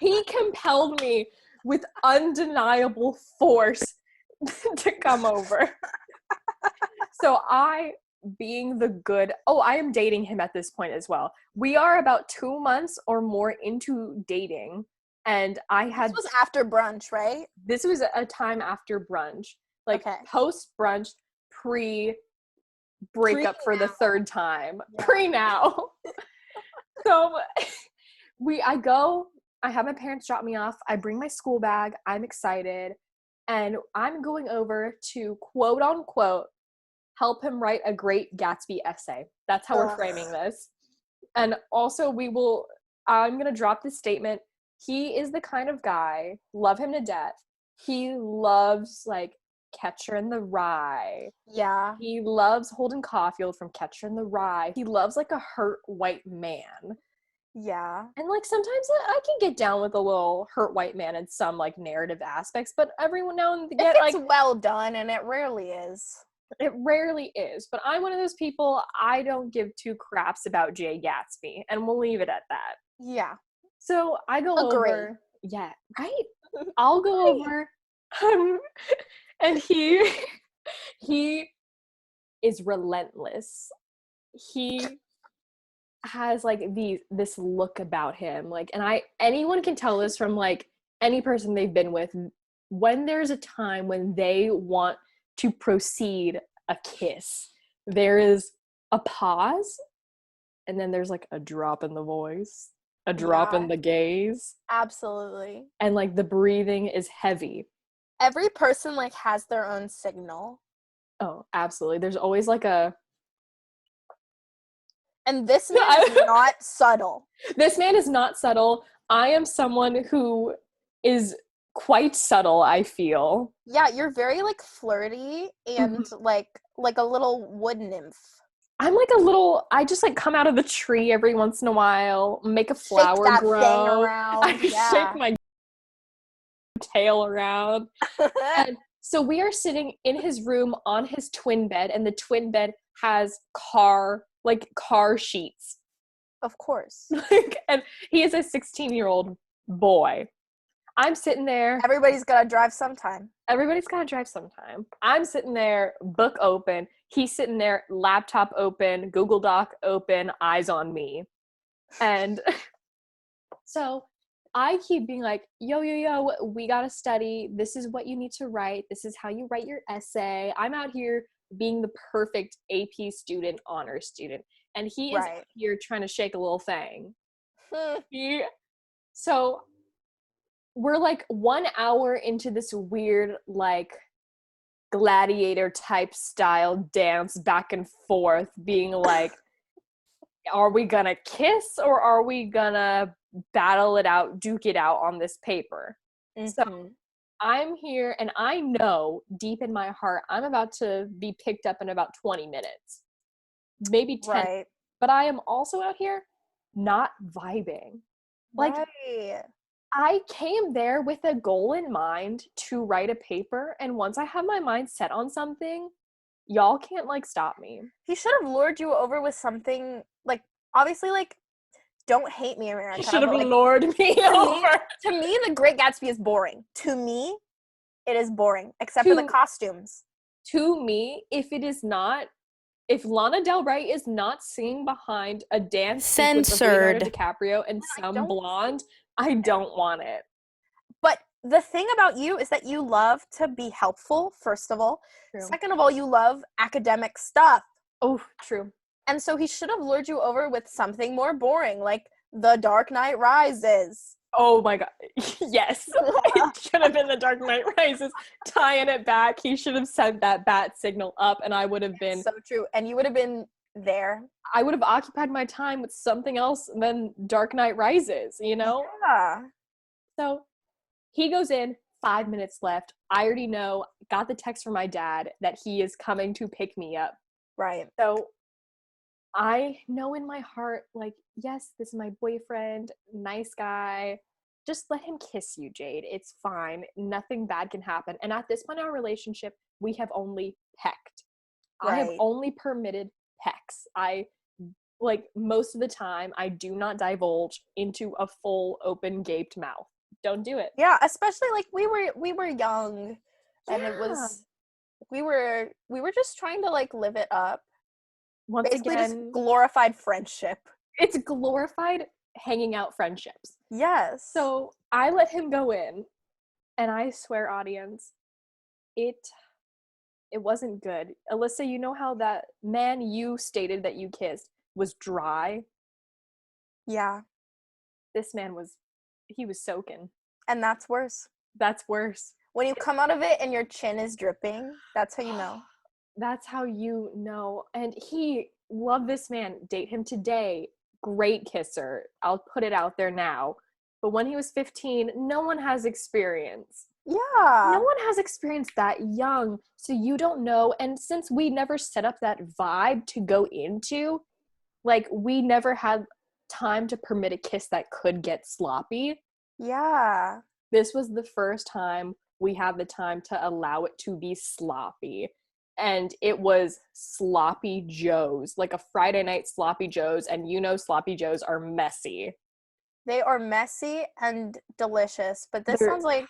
He compelled me with undeniable force to come over. So being the good, I am dating him at this point as well. We are about 2 months or more into dating, and this was after brunch, right? This was a time after brunch, post brunch, pre breakup for the third time, pre now. So I have my parents drop me off. I bring my school bag. I'm excited, and I'm going over to quote unquote help him write a Great Gatsby essay. That's how we're framing this. And also I'm going to drop this statement. He is the kind of guy, love him to death. He loves Catcher in the Rye. Yeah. He loves Holden Caulfield from Catcher in the Rye. He loves a hurt white man. Yeah. And sometimes I can get down with a little hurt white man in some narrative aspects, but every now and again, it's well done, and it rarely is. It rarely is, but I'm one of those people, I don't give two craps about Jay Gatsby, and we'll leave it at that. Yeah. So I go over. Yeah, right? I'll go over, and he is relentless. He has this look about him, and anyone can tell this from any person they've been with, when there's a time when they want to proceed a kiss, there is a pause, and then there's a drop in the voice, a drop in the gaze. Absolutely. And the breathing is heavy. Every person has their own signal. Oh, absolutely. There's always and this man is not subtle. This man is not subtle. I am someone who is quite subtle, I feel. Yeah, you're very flirty and like a little wood nymph. I'm I just come out of the tree every once in a while, make a flower shake that grow. Thing around. I shake my tail around. And so we are sitting in his room on his twin bed, and the twin bed has car sheets. Of course. And he is a 16-year-old boy. I'm sitting there. Everybody's got to drive sometime. I'm sitting there, book open. He's sitting there, laptop open, Google Doc open, eyes on me. And so I keep being yo, we got to study. This is what you need to write. This is how you write your essay. I'm out here being the perfect AP student, honor student. And he is out here trying to shake a little thing. So we're 1 hour into this weird gladiator type style dance back and forth, being are we gonna kiss or are we gonna battle it out, duke it out on this paper? So I'm here, and I know deep in my heart I'm about to be picked up in about 20 minutes, maybe 10. But I am also out here not vibing. I came there with a goal in mind to write a paper, and once I have my mind set on something, y'all can't stop me. He should have lured you over with something obviously don't hate me, America. Should have but, like, lured me over. to me, The Great Gatsby is boring. To me, it is boring, except for the costumes. To me, if Lana Del Rey is not singing behind a dance sequence of Leonardo DiCaprio and some blonde, I don't want it. But the thing about you is that you love to be helpful, first of all. True. Second of all, you love academic stuff. Oh, true. And so he should have lured you over with something more boring, like The Dark Knight Rises. Oh my god. Yes. It should have been The Dark Knight Rises. Tying it back, he should have sent that bat signal up, and I would have been... So true. And you would have been there. I would have occupied my time with something else than Dark Knight Rises, you know? Yeah. So he goes in, 5 minutes left. I already know, got the text from my dad that he is coming to pick me up. Right. So I know in my heart, like, yes, this is my boyfriend, nice guy. Just let him kiss you, Jade. It's fine. Nothing bad can happen. And at this point in our relationship, we have only pecked. Right. I have only permitted pecks. Like, most of the time, I do not divulge into a full open gaped mouth. Don't do it. Yeah, especially like we were young, and it was we were just trying to like live it up. Once Basically, again, just glorified friendship. It's glorified hanging out friendships. Yes. So I let him go in, and I swear, audience, it wasn't good. Alyssa, you know how that man you stated that you kissed was dry? Yeah. This man was soaking. And that's worse. That's worse. When you come out of it and your chin is dripping, that's how you know. That's how you know. And love this man. Date him today. Great kisser. I'll put it out there now. But when he was 15, no one has experience. Yeah. No one has experience that young. So you don't know. And since we never set up that vibe to go into, like, we never had time to permit a kiss that could get sloppy. Yeah. This was the first time we had the time to allow it to be sloppy. And it was sloppy joes, like a Friday night sloppy joes. And you know sloppy joes are messy. They are messy and delicious, but this sounds like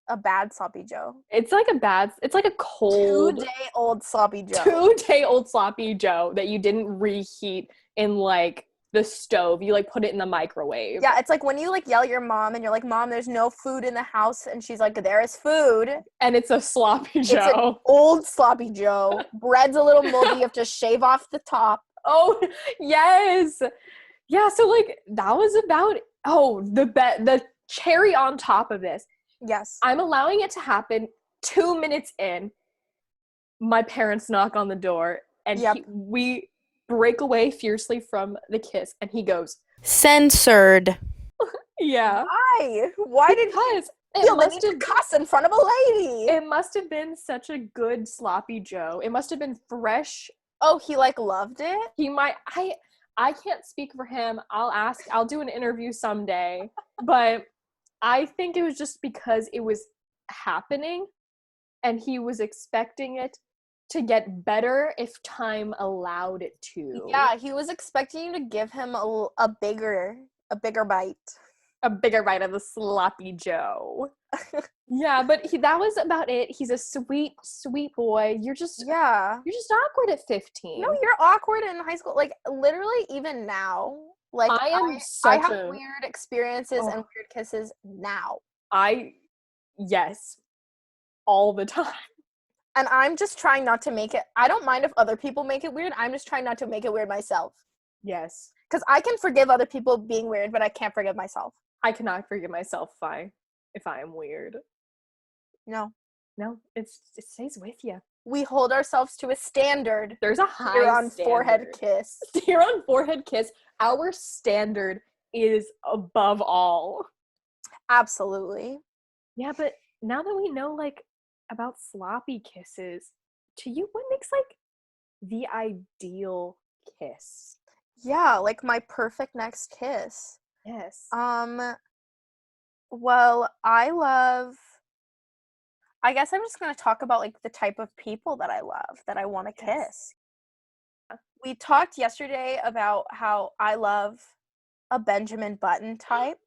a bad sloppy joe. It's like a cold 2-day-old sloppy joe. 2-day-old sloppy joe that you didn't reheat in like the stove. You like put it in the microwave. Yeah, it's like when you like yell at your mom and you're like, "Mom, there's no food in the house," and she's like, "There is food." And it's a sloppy joe. It's an old sloppy joe. Bread's a little moldy. You have to shave off the top. Oh, yes. Yeah, so like that was about the cherry on top of this. Yes. I'm allowing it to happen 2 minutes in. My parents knock on the door and we break away fiercely from the kiss, and he goes, "Censored." Yeah. Why did he feel the need to cuss in front of a lady? It must have been such a good sloppy joe. It must have been fresh. Oh, he like loved it? He might. I can't speak for him. I'll do an interview someday. But I think it was just because it was happening and he was expecting it to get better if time allowed it to. Yeah, he was expecting you to give him a bigger bite. A bigger bite of the sloppy joe. Yeah, but that was about it. He's a sweet, sweet boy. You're just awkward at 15. No, you're awkward in high school. Like, literally, even now. Like, I have weird experiences and weird kisses now. Yes, all the time. And I'm just trying not to make it. I don't mind if other people make it weird. I'm just trying not to make it weird myself. Yes. Because I can forgive other people being weird, but I can't forgive myself. I cannot forgive myself if I am weird. No, it stays with you. We hold ourselves to a standard. There's a high Here on standard. Forehead Kiss. Here on Forehead Kiss, our standard is above all. Absolutely. Yeah, but now that we know, like, about sloppy kisses, to you, what makes, like, the ideal kiss? Yeah, like my perfect next kiss. Yes. Well, I guess I'm just going to talk about like the type of people that I love, that I want to kiss. we talked yesterday about how I love a Benjamin Button type.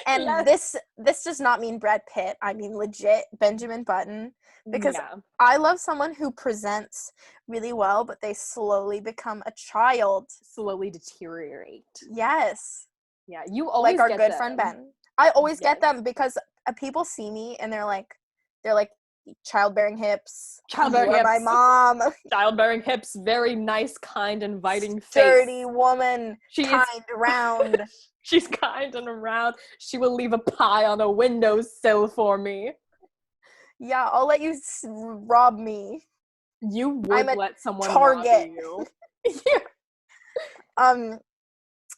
And Yes. this does not mean Brad Pitt. I mean legit Benjamin Button. Because I love someone who presents really well, but they slowly become a child. Slowly deteriorate. Yes. Yeah, you always like our get good them. friend Ben. I always get them because people see me and they're like childbearing hips. Childbearing You are hips. my mom. Childbearing hips, very nice, kind, inviting face. Dirty woman, kind, round. She's kind and round. She will leave a pie on a windowsill for me. Yeah, I'll let you rob me. You would let someone target. rob you. Yeah.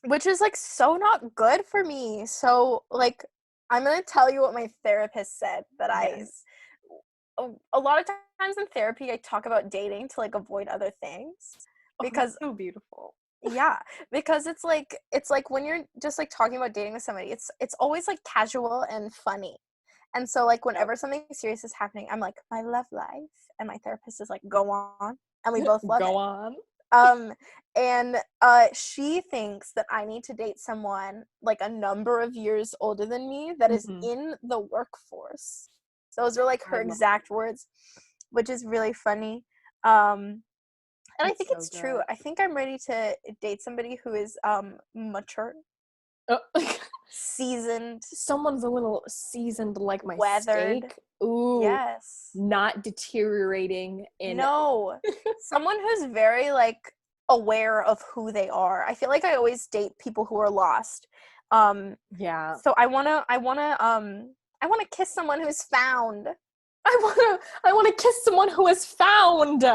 Which is like so not good for me. So like, I'm gonna tell you what my therapist said that a lot of times in therapy I talk about dating to like avoid other things because so beautiful. Yeah, because it's like when you're just like talking about dating with somebody, it's always like casual and funny. And so like whenever something serious is happening, I'm like, my love life, and my therapist is like, go on, and we both love it. Go on. And she thinks that I need to date someone like a number of years older than me that is in the workforce. Those are like her exact words, which is really funny. And I think it's true. I think I'm ready to date somebody who is mature, seasoned. Someone's a little seasoned like my weathered. steak. Ooh. Yes. Not deteriorating in. No. Someone who's very like aware of who they are. I feel like I always date people who are lost. Yeah. So I wanna kiss someone who's found. I wanna kiss someone who is found.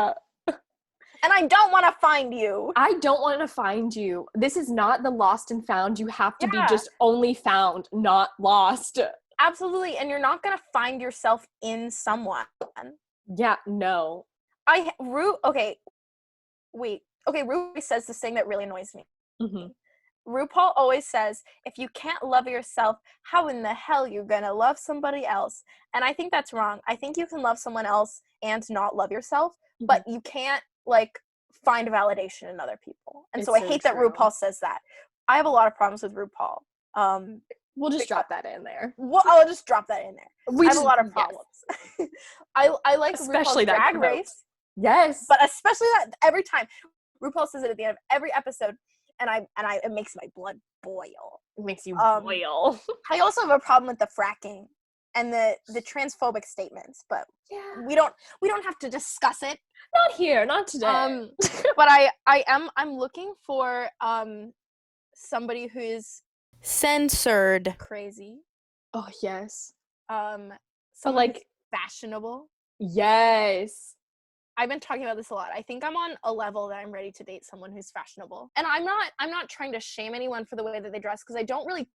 And I don't want to find you. I don't want to find you. This is not the lost and found. You have to be just only found, not lost. Absolutely. And you're not going to find yourself in someone. Yeah, no. Ru says this thing that really annoys me. RuPaul always says, if you can't love yourself, how in the hell you're going to love somebody else? And I think that's wrong. I think you can love someone else and not love yourself, but you can't like find validation in other people. And so I hate that RuPaul says that. I have a lot of problems with RuPaul. We'll just drop that in there. Well, I'll just drop that in there. I have a lot of problems. Yes. I like especially RuPaul's that Drag Race. Yes. But especially that every time. RuPaul says it at the end of every episode, and it makes my blood boil. It makes you boil. I also have a problem with the fracking and the transphobic statements, but we don't have to discuss it. Not here, not today. But I'm looking for somebody who is censored. Crazy. Oh yes. So like fashionable. Yes. I've been talking about this a lot. I think I'm on a level that I'm ready to date someone who's fashionable. And I'm not trying to shame anyone for the way that they dress, because I don't really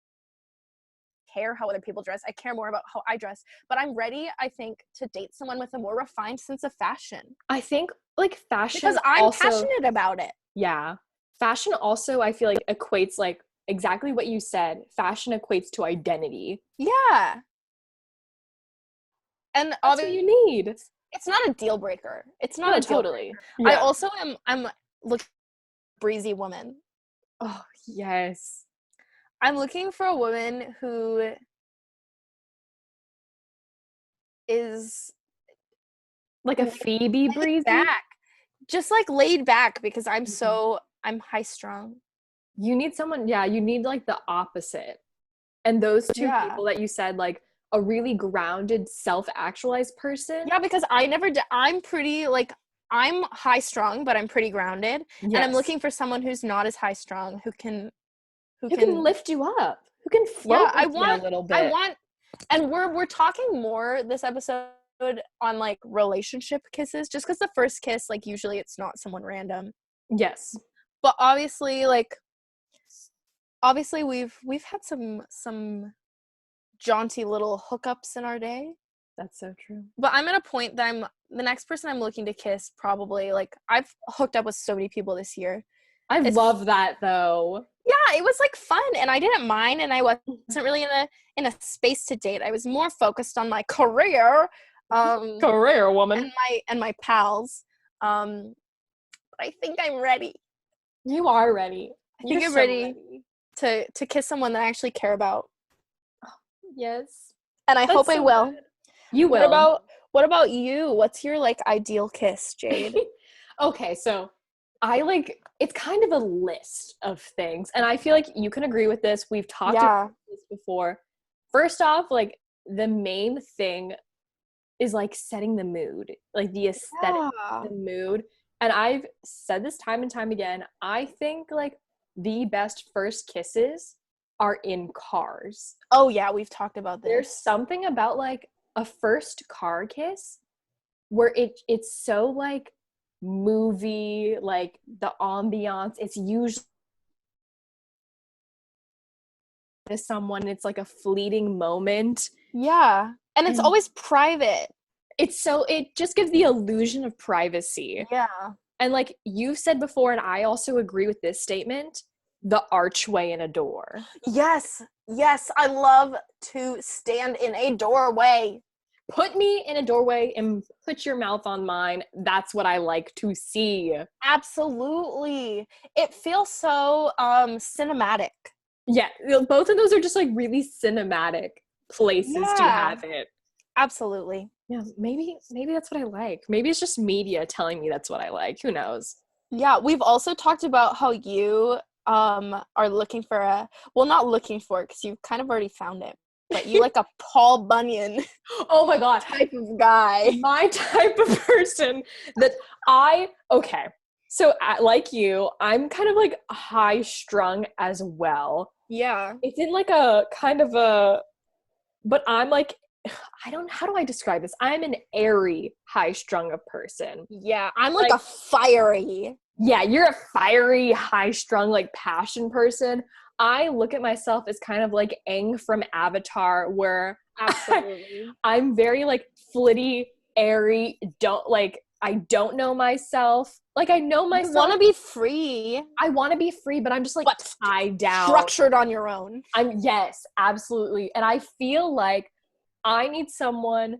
care how other people dress. I care more about how I dress. But I'm ready, I think, to date someone with a more refined sense of fashion. I think like fashion, because I'm passionate about it. Yeah. Fashion also, I feel like, equates like exactly what you said. Fashion equates to identity. Yeah. And that's what you need. It's not a deal breaker. It's not a totally. Yeah. I also I'm looking for a breezy woman. Oh, yes. I'm looking for a woman who is like a Phoebe breezy. Back. Just like laid back, because I'm high strung. You need someone, you need like the opposite. And those two people that you said, like a really grounded, self-actualized person. Yeah, because I'm pretty like, I'm high strung, but I'm pretty grounded. Yes. And I'm looking for someone who's not as high strung, who can lift you up, who can float with you a little bit. And we're talking more this episode on like relationship kisses, just because the first kiss, like usually it's not someone random. Yes. But obviously we've had some jaunty little hookups in our day. That's so true. But I'm at a point that the next person I'm looking to kiss, probably, like, I've hooked up with so many people this year. I love that though. Yeah, it was like fun, and I didn't mind, and I wasn't really in a space to date. I was more focused on my career. Career woman. And my pals. I think I'm ready. You are ready. I think I'm ready to kiss someone that I actually care about. Yes. And I hope I will. Good. You will. What about you? What's your like ideal kiss, Jade? Okay, so it's kind of a list of things, and I feel like you can agree with this. We've talked about this before. First off, like the main thing is like setting the mood, like the aesthetic, the mood. And I've said this time and time again. I think like the best first kisses are in cars. Oh yeah, we've talked about this. There's something about like a first car kiss where it's so like movie, like the ambiance. It's usually to someone, it's like a fleeting moment. Yeah. And it's always private. It just gives the illusion of privacy. Yeah. And like you've said before, and I also agree with this statement, the archway in a door. Yes. I love to stand in a doorway. Put me in a doorway and put your mouth on mine. That's what I like to see. Absolutely. It feels so cinematic. Yeah, both of those are just like really cinematic places to have it. Absolutely. Yeah, maybe that's what I like. Maybe it's just media telling me that's what I like. Who knows? Yeah, we've also talked about how you are looking for not looking for it because you've kind of already found it, but you like a Paul Bunyan. Oh my god, type of guy. My type of person that okay. So like you, I'm kind of like high strung as well. Yeah. It's in like a kind of a, but I'm like, how do I describe this? I'm an airy, high-strung person. Yeah, I'm like a fiery. Yeah, you're a fiery, high-strung, like passion person. I look at myself as kind of like Aang from Avatar, where absolutely I'm very like flitty, airy, I don't know myself. Like I know myself. You want to be free. I want to be free, but I'm just like tied down. Structured on your own. Yes, absolutely. And I feel like I need someone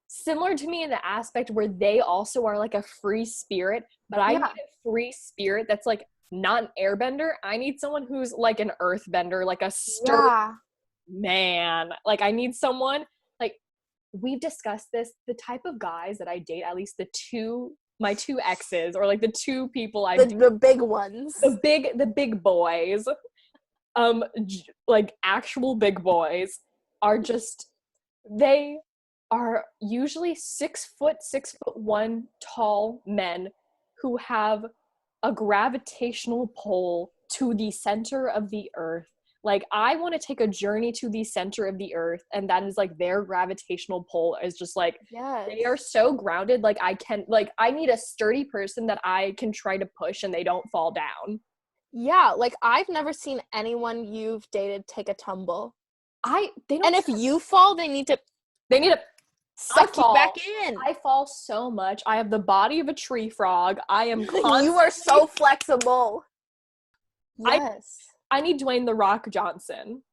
similar to me in the aspect where they also are like a free spirit, but I need a free spirit that's like not an airbender. I need someone who's like an earthbender, like a sturdy man. Like I need someone, like we've discussed this, the type of guys that I date, at least my two exes, or like the two people the big ones. The big boys, like actual big boys are just, they are usually 6'1" tall men who have a gravitational pull to the center of the earth. Like I want to take a journey to the center of the earth, and that is like their gravitational pull is just like, they are so grounded. Like I need a sturdy person that I can try to push and they don't fall down. Yeah, like I've never seen anyone you've dated take a tumble. And if you fall, they need to suck you back in. I fall so much. I have the body of a tree frog. I am constantly, you are so flexible. Yes. I need Dwayne "The Rock" Johnson.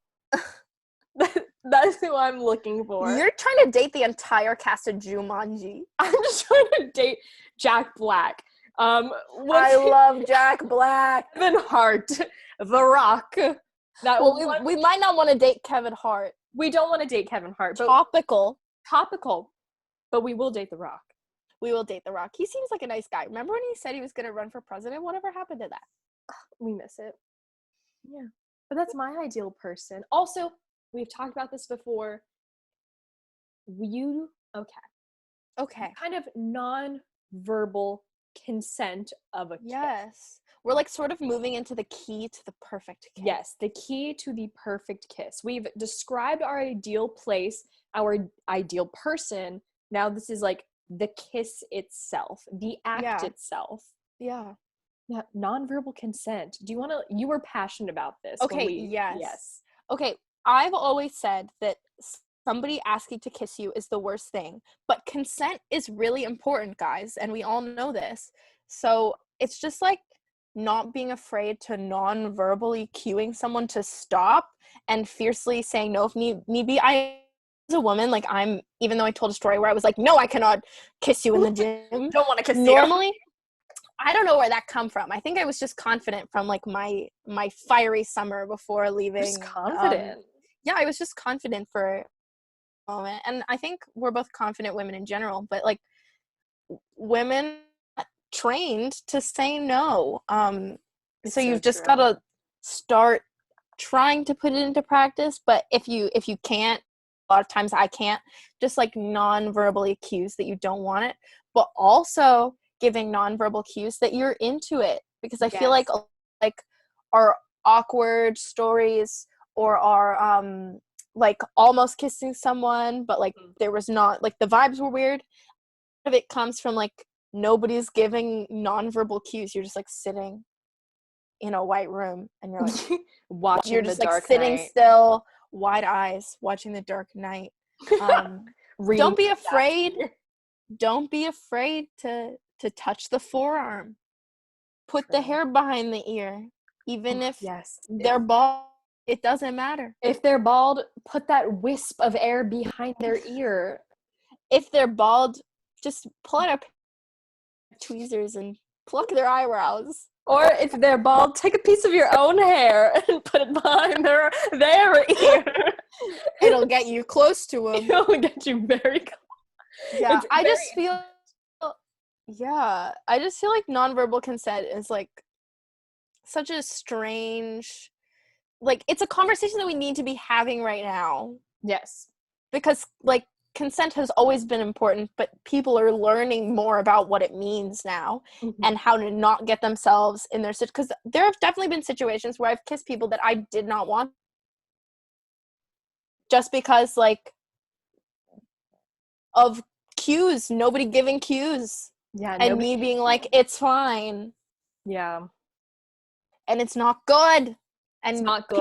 That's who I'm looking for. You're trying to date the entire cast of Jumanji. I'm just trying to date Jack Black. I love Jack Black. Kevin Hart, The Rock. We might not want to date Kevin Hart. We don't want to date Kevin Hart. But Topical. But we will date The Rock. We will date The Rock. He seems like a nice guy. Remember when he said he was going to run for president? Whatever happened to that? We miss it. Yeah. But that's my ideal person. Also, we've talked about this before. Okay. Kind of non-verbal consent of a kiss. Yes. We're like sort of moving into the key to the perfect kiss. Yes, the key to the perfect kiss. We've described our ideal place, our ideal person. Now this is like the kiss itself, the act itself. Yeah. Yeah, nonverbal consent. You were passionate about this. Okay, yes. Okay, I've always said that somebody asking to kiss you is the worst thing, but consent is really important, guys, and we all know this. So it's just like not being afraid to non-verbally cueing someone to stop and fiercely saying no if need be. I, as a woman, like even though I told a story where I was like, no, I cannot kiss you in the gym. Don't want to kiss normally, you. I don't know where that come from. I think I was just confident from like my fiery summer before leaving. Just confident. Yeah, I was just confident for a moment. And I think we're both confident women in general, but like women trained to say no. So you've just got to start trying to put it into practice. But if you can't, a lot of times I can't, just like non-verbally cues that you don't want it, but also giving non-verbal cues that you're into it. Because I feel like our awkward stories or our like almost kissing someone, but like there was not, like the vibes were weird. Of it comes from like nobody's giving non-verbal cues. You're just like sitting in a white room and you're like watching you're just the like dark sitting night. still, wide eyes, watching the dark night. Don't be afraid. Don't be afraid to touch the forearm. Put the hair behind the ear, even if they're bald. It doesn't matter. If they're bald, put that wisp of air behind their ear. If they're bald, just pull out a tweezers and pluck their eyebrows. Or if they're bald, take a piece of your own hair and put it behind their ear. It'll get you close to them. It'll get you very close. Yeah, I just feel like nonverbal consent is like such a strange, like it's a conversation that we need to be having right now. Yes. Because like consent has always been important, but people are learning more about what it means now and how to not get themselves in their situation. Because there have definitely been situations where I've kissed people that I did not want, just because like of cues, nobody giving cues. Yeah, and me being like, it's fine. Yeah. And it's not good. And it's not good.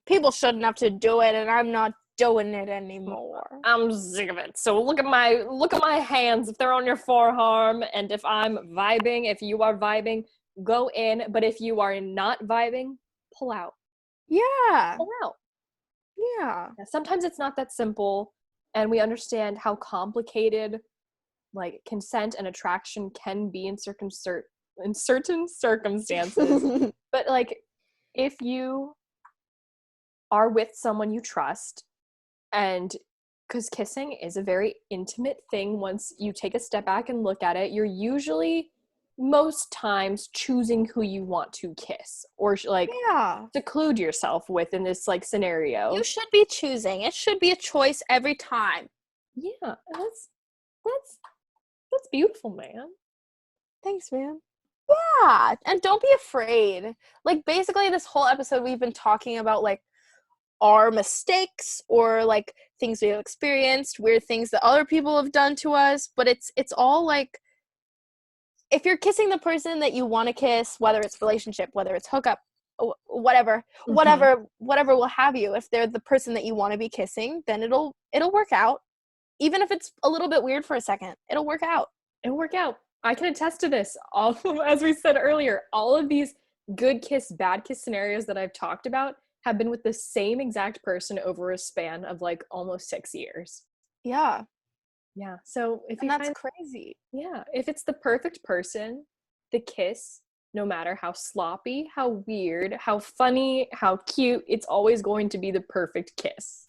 People shouldn't have to do it, and I'm not doing it anymore. I'm sick of it. So look at my hands. If they're on your forearm, and if I'm vibing, if you are vibing, go in. But if you are not vibing, pull out. Yeah. Pull out. Yeah. Sometimes it's not that simple, and we understand how complicated like consent and attraction can be in certain circumstances. But like if you are with someone you trust, and because kissing is a very intimate thing, once you take a step back and look at it, you're usually most times choosing who you want to kiss or like seclude yourself with in this like scenario. You should be choosing. It should be a choice every time. Yeah, that's beautiful, man. Thanks, man. Yeah, and don't be afraid. Like basically this whole episode we've been talking about like our mistakes or like things we've experienced, weird things that other people have done to us, but it's all like if you're kissing the person that you want to kiss, whether it's relationship, whether it's hookup, whatever will have you, if they're the person that you want to be kissing, then it'll work out. Even if it's a little bit weird for a second, it'll work out. It'll work out. I can attest to this. All, as we said earlier, all of these good kiss, bad kiss scenarios that I've talked about have been with the same exact person over a span of like almost 6 years. Yeah. Yeah. So if you that's crazy. Yeah. If it's the perfect person, the kiss, no matter how sloppy, how weird, how funny, how cute, it's always going to be the perfect kiss.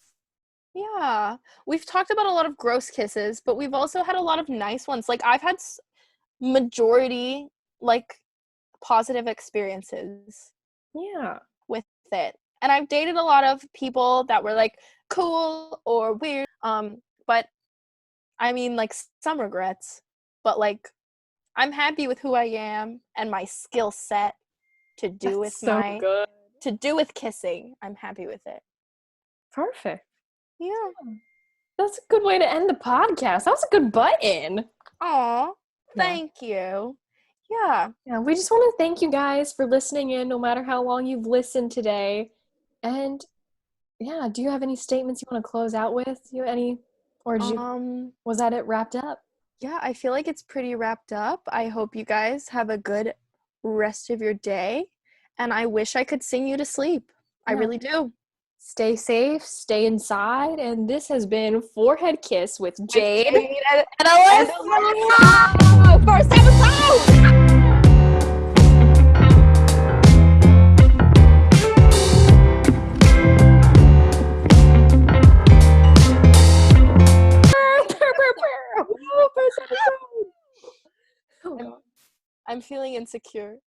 Yeah. We've talked about a lot of gross kisses, but we've also had a lot of nice ones. Like I've had majority like positive experiences. Yeah. With it. And I've dated a lot of people that were like cool or weird. But I mean like some regrets. But like I'm happy with who I am and my skill set to do to do with kissing. I'm happy with it. Perfect. Yeah. That's a good way to end the podcast. That was a good button. Aw, thank you. Yeah. Yeah, we just want to thank you guys for listening in, no matter how long you've listened today. And yeah, do you have any statements you want to close out with? Was that it wrapped up? Yeah, I feel like it's pretty wrapped up. I hope you guys have a good rest of your day, and I wish I could sing you to sleep. Yeah. I really do. Stay safe, stay inside, and this has been Forehead Kiss with Jade and Alyssa. First episode! feeling insecure?